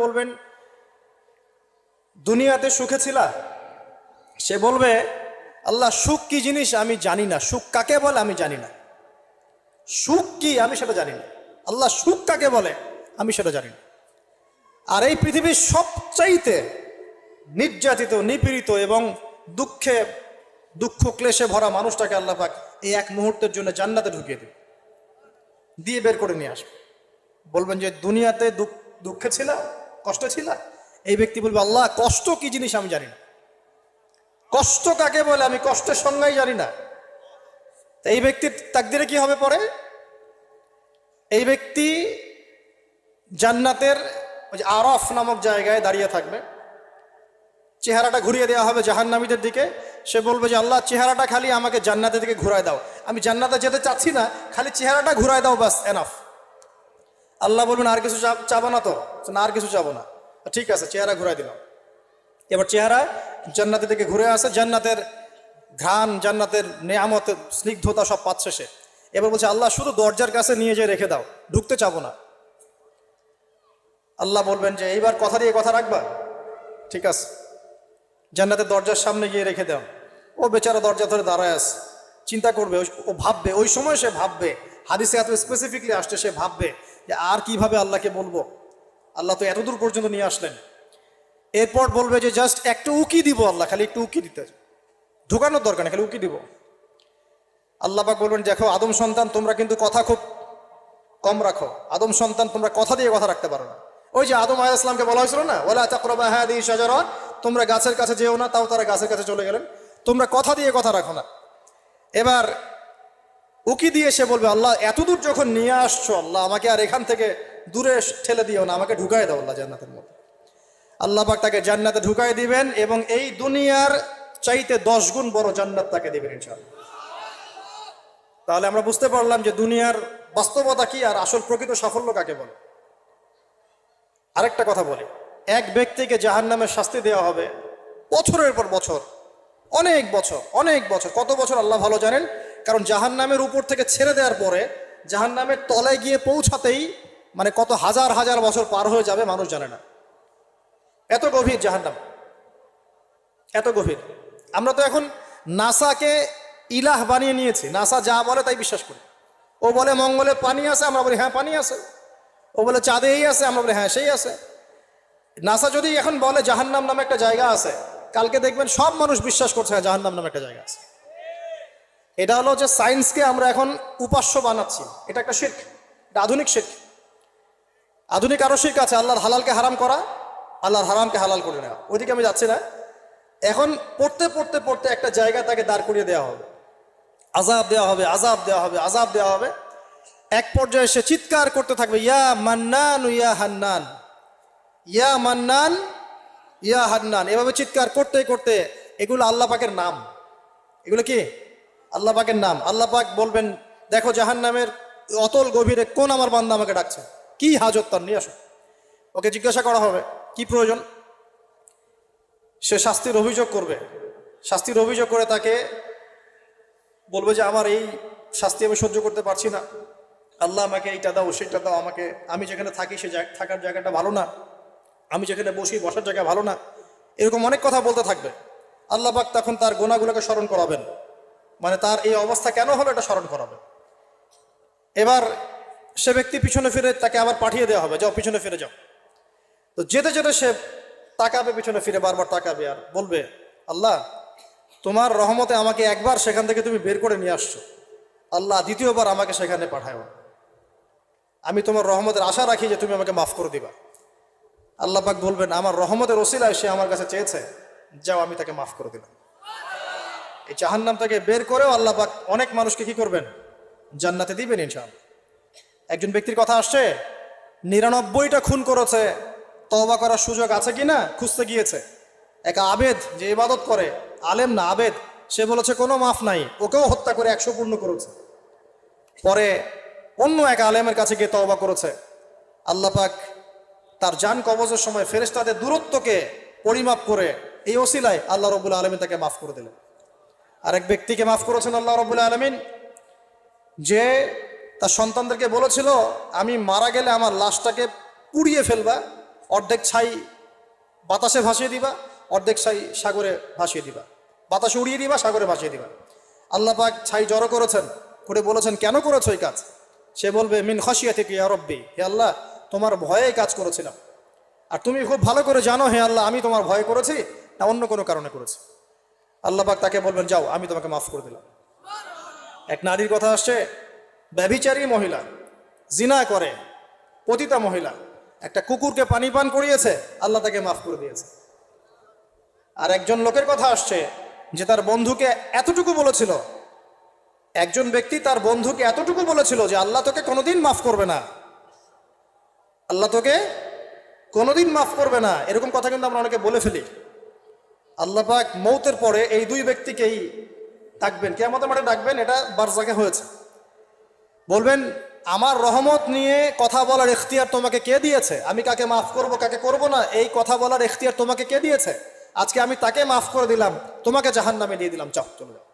বলবেন দুনিয়াতে সুখে ছিলা, সে বলবে আল্লাহ সুখ কি জিনিস আমি জানি না, সুখ কাকে বলে আমি জানি না, সুখ কি আমি সেটা জানি না, আল্লাহ সুখ কাকে বলে আমি সেটা জানি না। আর এই পৃথিবীর সবচাইতে নির্যাতিত, নিপীড়িত এবং দুঃখ ক্লেশে ভরা মানুষটাকে আল্লাহ পাক এই এক মুহূর্তের জন্য জান্নাতে ঢুকিয়ে দিয়ে বের করে নিয়ে আসবে। বলবেন যে দুনিয়াতে দুঃখে ছিল, কষ্টে ছিল, এই ব্যক্তি বলবে আল্লাহ কষ্ট কি জিনিস আমি জানি না, কষ্ট কাকে বলে আমি কষ্টের সংজ্ঞাই জানি না। এই ব্যক্তির তাকদিরে কি হবে পরে? এই ব্যক্তি জান্নাতের আরফ নামক জায়গায় দাঁড়িয়ে থাকবে, চেহারাটা ঘুরিয়ে দেওয়া হবে জাহান্নামীদের দিকে। সে বলবে যে আল্লাহ চেহারাটা খালি আমাকে জান্নাতের দিকে ঘুরায় দাও, আমি জান্নাতে যেতে চাচ্ছি না, খালি চেহারাটা ঘুরায় দাও, বাস এনাফ। আল্লাহ বলবেন আর কিছু চাবো না তো? না, আর কিছু চাবো না। ঠিক আছে, চেহারা ঘুরাই দিলাম। এবার চেহারা জান্নাতের দিকে ঘুরে আসে, জান্নাতের ঘ্রাণ, জান্নাতের নেয়ামতের স্নিগ্ধতা সব পাচ্ছে সে। এবার বলছে আল্লাহ শুধু দরজার কাছে নিয়ে যেয়ে রেখে দাও, ঢুকতে চাবো না। আল্লাহ বলবেন যে এইবার কথা দিয়ে কথা রাখবা, ঠিক আছে, জান্নাতের দরজার সামনে গিয়ে রেখে দাও। ও বেচারা দরজা ধরে দাঁড়ায় আছে, চিন্তা করবে, ও ভাববে, ওই সময় সে ভাববে, হাদিসে এত স্পেসিফিকলি আসছে, সে ভাববে যে আর কিভাবে আল্লাহকে বলবো, আল্লাহ তো এতদূর পর্যন্ত নিয়ে আসলেন। এরপর বলবে যে জাস্ট একটু উকি দিব, আল্লাহ খালি একটু উকি দিতে, ঢুকানোর দরকার নেই, খালি উকি দিব। আল্লাহ পাক বলবেন দেখো আদম সন্তান, তোমরা কিন্তু কথা খুব কম রাখো, আদম সন্তান তোমরা কথা দিয়ে কথা রাখতে পারো না। ওই যে আদম আলাইহিস সালামকে বলা হয়েছিল না, ওয়ালা তাকরাবা হাদিহি শাজারা, তোমরা গাছের কাছে যেও না, তাও তারা গাছের কাছে চলে গেলেন। তোমরা কথা দিয়ে কথা রাখো না। এবার উকি দিয়ে সে বলবে আল্লাহ এতদূর যখন নিয়ে আসছো, আল্লাহ আমাকে আর এখান থেকে দূরে ঠেলে দিও না, আমাকে ঢুকাই দাও আল্লাহ জান্নাতের মধ্যে। আল্লাহ পাক তাকে জান্নাতে ঢুকাই দিবেন এবং এই দুনিয়ার চাইতে 10 গুণ বড় জান্নাত তাকে দিবেন ইনশাআল্লাহ। তাহলে আমরা বুঝতে পারলাম যে দুনিয়ার বাস্তবতা কি আর আসল প্রকৃত সাফল্য কাকে বলে। আরেকটা কথা বলি, এক ব্যক্তিকে জাহান্নামের শাস্তি দেওয়া হবে বছরের পর বছর, অনেক বছর, অনেক বছর, কত বছর আল্লাহ ভালো জানেন। কারণ জাহান্নামের উপর থেকে ছেড়ে দেওয়ার পরে জাহান্নামের তলায় গিয়ে পৌঁছাতেই মানে কত হাজার হাজার বছর পার হয়ে যাবে মানুষ জানে না। এত গভীর জাহান্নাম, এত গভীর। আমরা তো এখন নাসাকে ইলাহ বানিয়ে নিয়েছি, নাসা যা বলে তাই বিশ্বাস করি। ও বলে মঙ্গলে পানি আছে, আমরা বলি হ্যাঁ পানি আছে। ও বলে চাঁদে এই আছে, আমরা বলি হ্যাঁ সেই আছে। নাসা যদি এখন বলে জাহান্নাম নামে একটা জায়গা আছে, কালকে দেখবেন সব মানুষ বিশ্বাস করছে হ্যাঁ জাহান্নাম নামে একটা জায়গা আছে। এটা হলো যে সায়েন্সকে আমরা এখন উপাস্য বানাচ্ছি, এটা একটা শিরক, এটা আধুনিক শিরক। আধুনিক আরো শিরক আছে, আল্লাহর হালালকে হারাম করা, আল্লাহর হারামকে হালাল করে নেওয়া। ওইদিকে আমি যাচ্ছি না। এখন পড়তে পড়তে পড়তে একটা জায়গা তাকে দাঁড় করিয়ে দেওয়া হবে, আযাব দেওয়া হবে, আযাব দেওয়া হবে, আযাব দেওয়া হবে। এক পর্যায়ে সে চিৎকার করতে থাকবে ইয়া মান্নান ইয়া হান্নান, ইয়া মান্নান ইয়া হান্নান, এভাবে চিৎকার করতে করতে, এগুলো আল্লাহ পাকের নাম। এগুলো কি আল্লাহ পাকের নাম। আল্লাহ পাক বলবেন দেখো জাহান্নামের অতল গভীরে কোন আমার বান্দা আমাকে ডাকছে, কি হাজত তার, নিয়ে আসো। ওকে জিজ্ঞাসা করা হবে কি প্রয়োজন, সে শাস্তির অভিযোগ করবে। শাস্তির অভিযোগ করে তাকে বলবে যে আমার এই শাস্তি আমি সহ্য করতে পারছি না, আল্লাহ আমাকে এইটা দাও সেটা দাও, আমাকে, আমি যেখানে থাকি সে থাকার জায়গাটা ভালো না, আমি যেখানে বসি বসার জায়গা ভালো না, এরকম অনেক কথা বলতে থাকবে। আল্লাহ পাক তখন তার গুনাহগুলোকে স্মরণ করাবেন, মানে তার এই অবস্থা কেন হলো এটা স্মরণ করাবে। এবার সে ব্যক্তি পিছনে ফিরে, তাকে আবার পাঠিয়ে দেওয়া হবে, যাও পিছনে ফিরে যাও। তো যেতে যেতে সে তাকাবে পিছনে ফিরে, বারবার তাকাবে আর বলবে আল্লাহ তোমার রহমতে আমাকে একবার সেখান থেকে তুমি বের করে নিয়ে আসছো, আল্লাহ দ্বিতীয়বার আমাকে সেখানে পাঠাও, আমি তোমার রহমতের আশা রাখি যে তুমি আমাকে মাফ করে দিবা। আল্লাহ পাক বলবেন আমার রহমতের ওসিলায় সে আমার কাছে চেয়েছে, যাও আমি তাকে মাফ করে দিলাম। এই জাহান্নাম থেকে বের করেও আল্লাহ পাক অনেক মানুষকে কি করবেন, জান্নাতে দিবেন ইনশাআল্লাহ। একজন ব্যক্তির কথা আসছে 99টা খুন করেছে, তওবা করার সুযোগ আছে কিনা খুঁজতে গিয়েছে। এক আবেদ যে ইবাদত করে, আলেম না আবেদ, সে বলেছে কোনো মাফ নাই, ওকেও হত্যা করে 100 পূর্ণ করেছে। পরে অন্য এক আলেমের কাছে গিয়ে তওবা করেছে, আল্লাহ পাক তার জান কবজের সময় ফেরেশতাদের দূরত্বকে পরিমাপ করে এই ওসিলায় আল্লাহ রাব্বুল আলামিন তাকে মাফ করে দিলেন। আরেক ব্যক্তিকে মাফ করেছেন আল্লাহ রাব্বুল আলামিন, যে তার সন্তানদেরকে বলেছিল আমি মারা গেলে আমার লাশটাকে পুড়িয়ে ফেলবা, অর্ধেক ছাই বাতাসে ভাসিয়ে দিবা, অর্ধেক ছাই সাগরে ভাসিয়ে দিবা, বাতাসে উড়িয়ে দিবা, সাগরে ভাসিয়ে দিবা। আল্লাহ পাক ছাই জড়ো করেছেন, করে বলেছেন কেন করেছো এই কাজ? সে বলবে মিন খাশিয়াতিকা ইয়া রব্বি, হে আল্লাহ তোমার ভয়ে এই কাজ করেছিলাম। আর তুমি খুব ভালো করে জানো হে আল্লাহ আমি তোমার ভয় করেছি না অন্য কোনো কারণে করেছি। আল্লাহ পাক তাকে বলবেন যাও আমি তোমাকে মাফ করে দিলাম। এক নারীর কথা আসছে, ব্যভিচারী মহিলা, জিনা করে, পতিতা মহিলা, একটা কুকুরকে পানি পান করিয়েছে, আল্লাহ তাকে মাফ করে দিয়েছে। আর একজন লোকের কথা আসছে যে তার বন্ধুকে এতটুকু বলেছিল, একজন ব্যক্তি তার বন্ধুকে এতটুকু বলেছিল যে আল্লাহ তোকে কোনোদিন মাফ করবে না, আল্লাহ তোকে কোনোদিন মাফ করবে না। এরকম কথা কিন্তু আমরা অনেকে বলে ফেলি। আল্লাহ পাক মৌতের পরে এই দুই ব্যক্তিকেই ডাকবেন, কিয়ামতের মাঠে ডাকবেন, এটা বারজাকে হয়েছে। বলবেন আমার রহমত নিয়ে কথা বলার ইখতিয়ার তোমাকে কে দিয়েছে? আমি কাকে মাফ করব কাকে করব না এই কথা বলার ইখতিয়ার তোমাকে কে দিয়েছে? আজকে আমি তাকে মাফ করে দিলাম, তোমাকে জাহান্নামে দিয়ে দিলাম, চাও চলে যাও।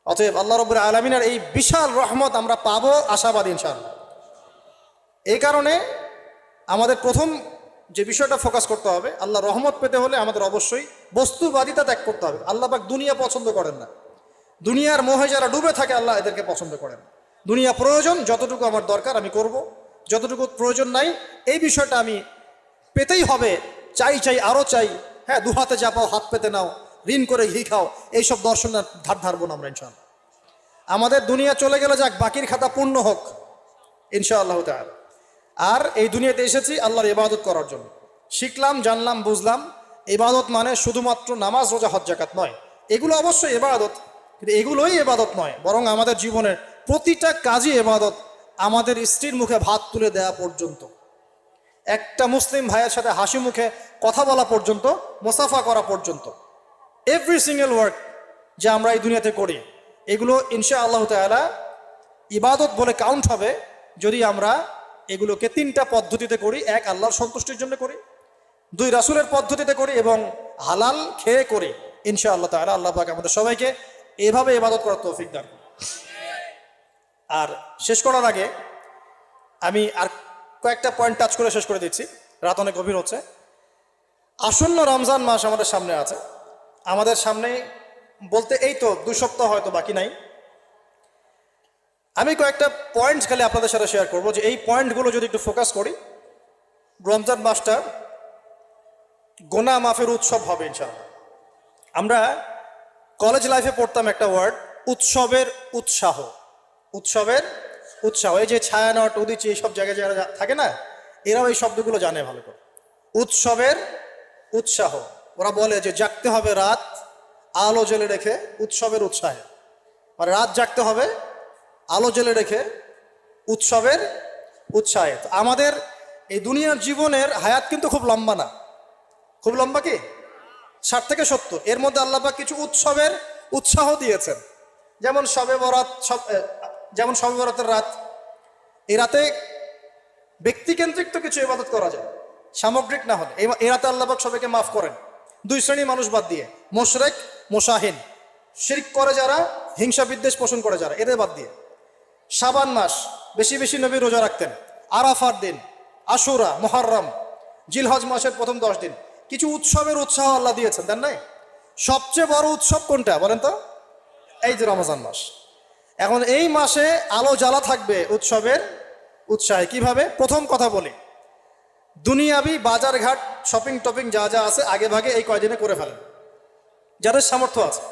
অতএব আল্লাহ রাব্বুল আলামিনের এই বিশাল রহমত আমরা পাবো, আশাবাদী ইনশাআল্লাহ। এই কারণে আমাদের প্রথম যে বিষয়টা ফোকাস করতে হবে, আল্লাহ রহমত পেতে হলে আমাদের অবশ্যই বস্তুবাদিতা ত্যাগ করতে হবে। আল্লাহ পাক দুনিয়া পছন্দ করেন না, দুনিয়ার মোহে যারা ডুবে থাকে আল্লাহ এদেরকে পছন্দ করেন। দুনিয়া প্রয়োজন, যতটুকু আমার দরকার আমি করব, যতটুকু প্রয়োজন নাই এই বিষয়টা আমি পেতেই হবে, চাই চাই আরও চাই, হ্যাঁ দু হাতে যা পাও হাত পেতে নাও, ঋণ করে ঘি খাও, এইসব দর্শনের ধার ধারবো না আমরা ইনশাআল্লাহ। আমাদের দুনিয়া চলে গেলে যাক, বাকির খাতা পূর্ণ হোক ইনশাআল্লাহ তাআলা। আর এই দুনিয়াতে এসেছি আল্লাহর ইবাদত করার জন্য। শিখলাম, জানলাম, বুঝলাম ইবাদত মানে শুধুমাত্র নামাজ, রোজা, হজ, যাকাত নয়। এগুলো অবশ্যই ইবাদত, কিন্তু এগুলোই ইবাদত নয়, বরং আমাদের জীবনের প্রতিটা কাজই ইবাদত। আমাদের স্ত্রীর মুখে ভাত তুলে দেওয়া পর্যন্ত, একটা মুসলিম ভাইয়ের সাথে হাসি মুখে কথা বলা পর্যন্ত, মুসাফা করা পর্যন্ত, এভরি সিঙ্গেল ওয়ার্ক যে আমরা এই দুনিয়াতে করি, এগুলো ইনশাআল্লাহ তাআলা ইবাদত বলে কাউন্ট হবে যদি আমরা এগুলোকে তিনটা পদ্ধতিতে করি। এক, আল্লাহর সন্তুষ্টির জন্য করি। দুই, রাসূলের পদ্ধতিতে করি। এবং হালাল খেয়ে করি ইনশাআল্লাহ তাআলা। আল্লাহ পাক আমাদের সবাইকে এভাবে ইবাদত করার তৌফিক দান করুন। আর শেষ করার আগে আমি আর কয়েকটা পয়েন্ট টাচ করে শেষ করে দিচ্ছি, রাত অনেক গভীর হচ্ছে। আসন্ন রমজান মাস আমাদের সামনে আছে। আমাদের সামনে বলতে এই তো 2 সপ্তাহ হয়তো বাকি নাই। আমি কয়েকটা পয়েন্টস খালি আপনাদের সাথে শেয়ার করবো, যে এই পয়েন্টগুলো যদি একটু ফোকাস করি, রমজান মাসটা গোনা মাফের উৎসব হবে ইনশাআল্লাহ। আমরা কলেজ লাইফে পড়তাম একটা ওয়ার্ড, উৎসবের উৎসাহ। উৎসবের উৎসাহ, এই যে ছায়ানট, উদিচি, এইসব জায়গায় যারা থাকে না, এরাও এই শব্দগুলো জানে ভালো করে। উৎসবের উৎসাহ, ওরা বলে যে জাগতে হবে রাত আলো জ্বেলে রেখে উৎসবের উৎসাহে, মানে রাত জাগতে হবে আলো জ্বেলে রেখে উৎসবের উৎসাহে। আমাদের এই দুনিয়ার জীবনের হায়াত কিন্তু খুব লম্বা না, খুব লম্বা কি 60 থেকে 70, এর মধ্যে আল্লাহ পাক কিছু উৎসবের উৎসাহ দিয়েছেন। যেমন শবে বরাত, যেমন শবে বরাতের রাত, এই রাতে ব্যক্তিকেন্দ্রিক তো কিছু ইবাদত করা যায়, সামগ্রিক না হলে। এই রাতে আল্লাহ পাক সবাইকে মাফ করেন, 2 শ্রেণীর মানুষ বাদ দিয়ে, মুশরিক, মুশাহিন, শিরক করে যারা, হিংসা বিদ্বেষ পোষণ করে যারা, এদের বাদ দিয়ে। শাবান মাস বেশি বেশি নবী রোজা রাখতেন। আরাফার দিন, আশুরা, মুহররম, জিলহজ মাসের প্রথম 10 দিন কিছু উৎসবের উৎসাহ আল্লাহ দিয়েছেন, দেন নাই? সবচেয়ে বড় উৎসব কোনটা বলেন তো? এই যে রমজান মাস। এখন এই মাসে আলো জ্বালা থাকবে উৎসবের উৎসাহে। কিভাবে? প্রথম কথা বলি, দুনিয়াবি বাজার ঘাট, শপিং টপিং যা যা আছে আগে ভাগে এই কয়দিনে করে ফেলেন, যাদের সামর্থ্য আছে।